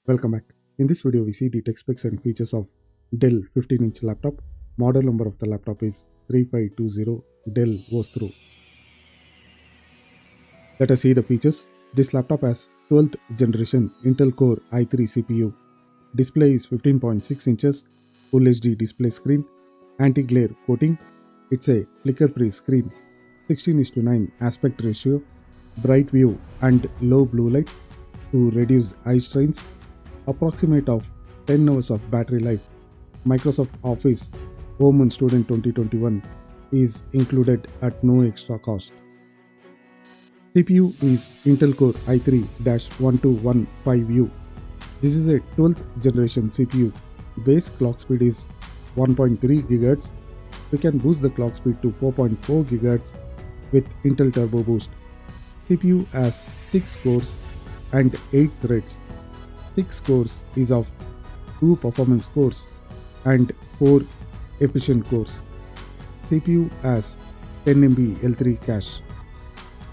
Welcome back. In this video, we see the tech specs and features of Dell 15-inch laptop. Model number of the laptop is 3520 Dell Vostro. Let us see the features. This laptop has 12th generation Intel Core i3 CPU. Display is 15.6 inches, Full HD display screen, anti-glare coating. It's a flicker-free screen, 16:9 aspect ratio, bright view and low blue light to reduce eye strains, approximate of 10 hours of battery life. Microsoft Office Home and Student 2021 is included at no extra cost. CPU is Intel Core i3-1215U. This is a 12th generation CPU. Base clock speed is 1.3 GHz. We can boost the clock speed to 4.4 GHz with Intel Turbo Boost. CPU has 6 cores and 8 threads. 6 cores is of 2 performance cores and 4 efficient cores. CPU has 10 MB L3 cache.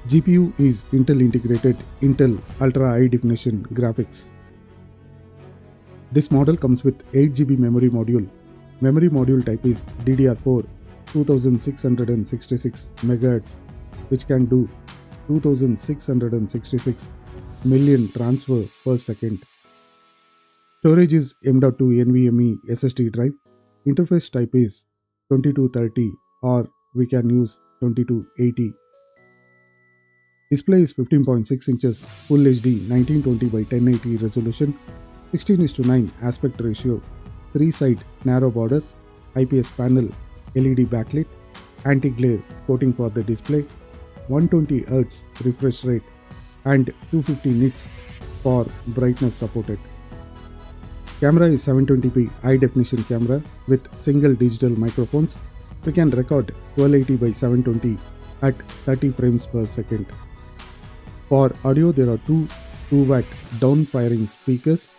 GPU is Intel integrated Intel Ultra High Definition graphics. This model comes with 8 GB memory module. Memory module type is DDR4 2666 MHz, which can do 2666 million transfer per second. Storage is M.2 NVMe SSD drive. Interface type is 2230 or we can use 2280. Display is 15.6 inches, Full HD 1920 by 1080 resolution, 16:9 aspect ratio, 3-side narrow border, IPS panel, LED backlit, anti-glare coating for the display, 120 Hz refresh rate and 250 nits for brightness supported. Camera is 720p high definition camera with single digital microphones. We can record 1280 by 720 at 30 frames per second. For audio, there are two 2-watt down-firing speakers.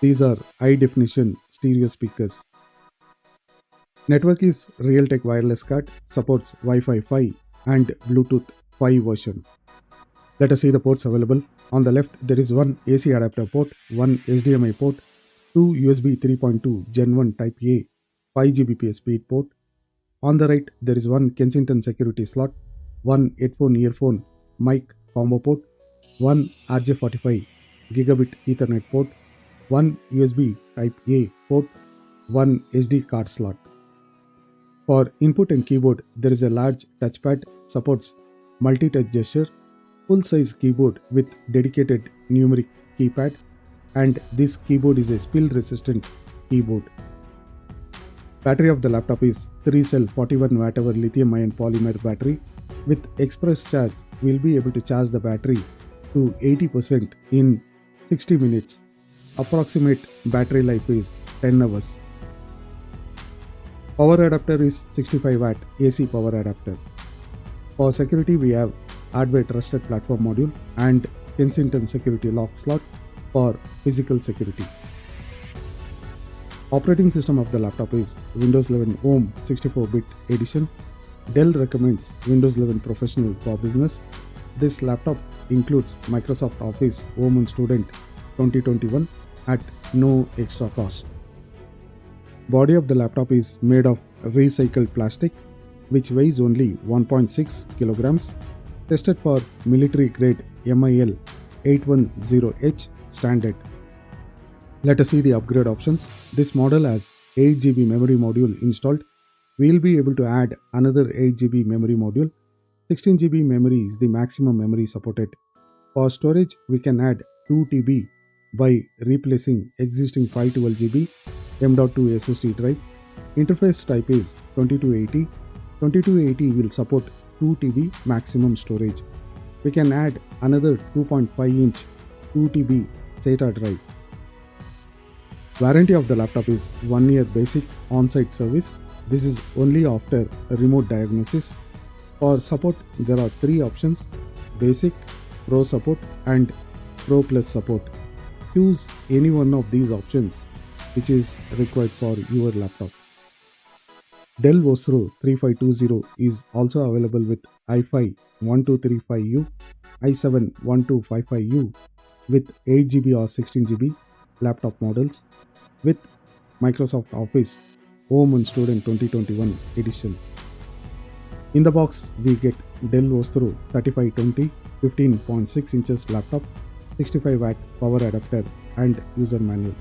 These are high-definition stereo speakers. Network is Realtek wireless card, supports Wi-Fi 5 and Bluetooth 5 version. Let us see the ports available. On the left, there is one AC adapter port, one HDMI port, two USB 3.2 Gen 1 Type A 5 Gbps speed port. On the right, there is one Kensington security slot, one headphone-earphone mic combo port, one RJ45 gigabit Ethernet port, one USB Type A port, one SD card slot. For input and keyboard, there is a large touchpad, supports multi-touch gesture, full-size keyboard with dedicated numeric keypad, and this keyboard is a spill-resistant keyboard. Battery of the laptop is 3-cell 41 Wh lithium-ion polymer battery. With express charge, we will be able to charge the battery to 80% in 60 minutes. Approximate battery life is 10 hours. Power adapter is 65 watt AC power adapter. For security, we have hardware trusted platform module and Kensington security lock slot for physical security. Operating system of the laptop is Windows 11 Home 64-bit edition. Dell recommends Windows 11 Professional for Business. This laptop includes Microsoft Office Home and Student 2021 at no extra cost. Body of the laptop is made of recycled plastic, which weighs only 1.6 kilograms. Tested for military grade MIL 810H standard. Let us see the upgrade options. This model has 8 GB memory module installed. We will be able to add another 8 GB memory module. 16 GB memory is the maximum memory supported. For storage, we can add 2 TB by replacing existing 512 GB M.2 SSD drive. Interface type is 2280. 2280 will support 2 TB maximum storage. We can add another 2.5-inch 2 TB SATA drive. Warranty of the laptop is 1 year basic on-site service. This is only after a remote diagnosis. For support, there are 3 options: Basic, Pro Support and Pro Plus Support. Choose any one of these options which is required for your laptop. Dell Vostro 3520 is also available with i5-1235U, i7-1255U with 8GB or 16GB laptop models with Microsoft Office Home and Student 2021 edition. In the box, we get Dell Vostro 3520 15.6 inches laptop, 65 watt power adapter and user manual.